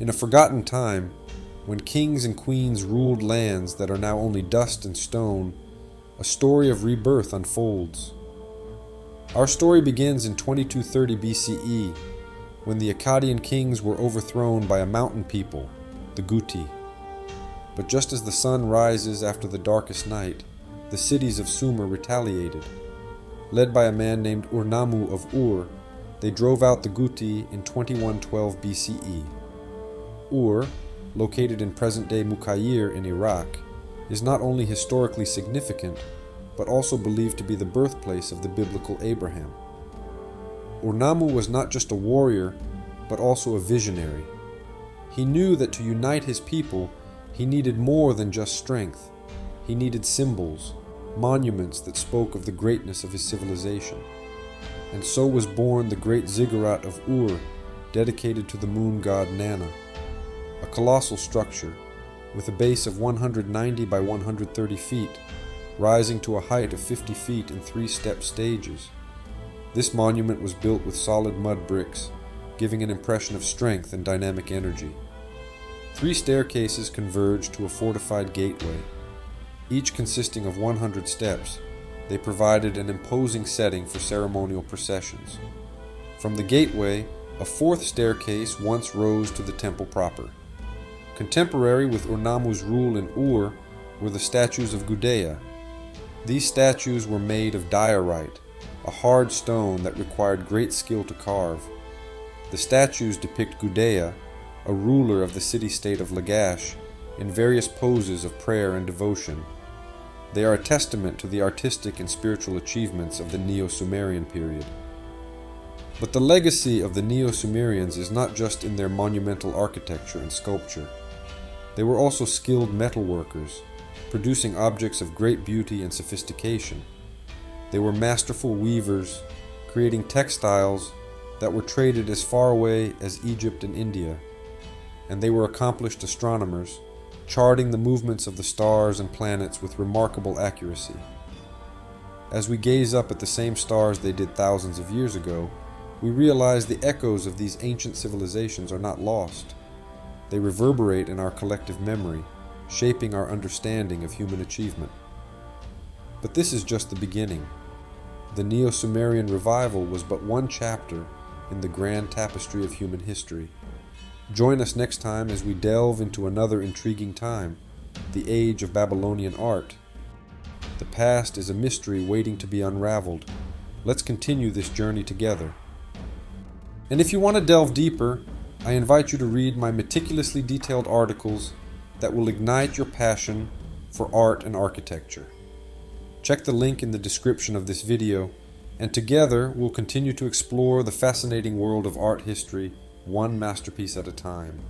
In a forgotten time, when kings and queens ruled lands that are now only dust and stone, a story of rebirth unfolds. Our story begins in 2230 BCE, when the Akkadian kings were overthrown by a mountain people, the Guti. But just as the sun rises after the darkest night, the cities of Sumer retaliated. Led by a man named Urnammu of Ur, they drove out the Guti in 2112 BCE. Ur, located in present-day Muqayyir in Iraq, is not only historically significant, but also believed to be the birthplace of the biblical Abraham. Urnammu was not just a warrior, but also a visionary. He knew that to unite his people, he needed more than just strength. He needed symbols, monuments that spoke of the greatness of his civilization. And so was born the Great Ziggurat of Ur, dedicated to the moon god Nana. A colossal structure, with a base of 190 by 130 feet, rising to a height of 50 feet in 3-step stages. This monument was built with solid mud bricks, giving an impression of strength and dynamic energy. 3 staircases converge to a fortified gateway. Each consisting of 100 steps, they provided an imposing setting for ceremonial processions. From the gateway, a 4th staircase once rose to the temple proper. Contemporary with Urnammu's rule in Ur were the statues of Gudea. These statues were made of diorite, a hard stone that required great skill to carve. The statues depict Gudea, a ruler of the city-state of Lagash, in various poses of prayer and devotion. They are a testament to the artistic and spiritual achievements of the Neo-Sumerian period. But the legacy of the Neo-Sumerians is not just in their monumental architecture and sculpture. They were also skilled metalworkers, producing objects of great beauty and sophistication. They were masterful weavers, creating textiles that were traded as far away as Egypt and India. And they were accomplished astronomers, charting the movements of the stars and planets with remarkable accuracy. As we gaze up at the same stars they did thousands of years ago, we realize the echoes of these ancient civilizations are not lost. They reverberate in our collective memory, shaping our understanding of human achievement. But this is just the beginning. The Neo-Sumerian revival was but one chapter in the grand tapestry of human history. Join us next time as we delve into another intriguing time, the age of Babylonian art. The past is a mystery waiting to be unraveled. Let's continue this journey together. And if you want to delve deeper, I invite you to read my meticulously detailed articles that will ignite your passion for art and architecture. Check the link in the description of this video, and together we'll continue to explore the fascinating world of art history, one masterpiece at a time.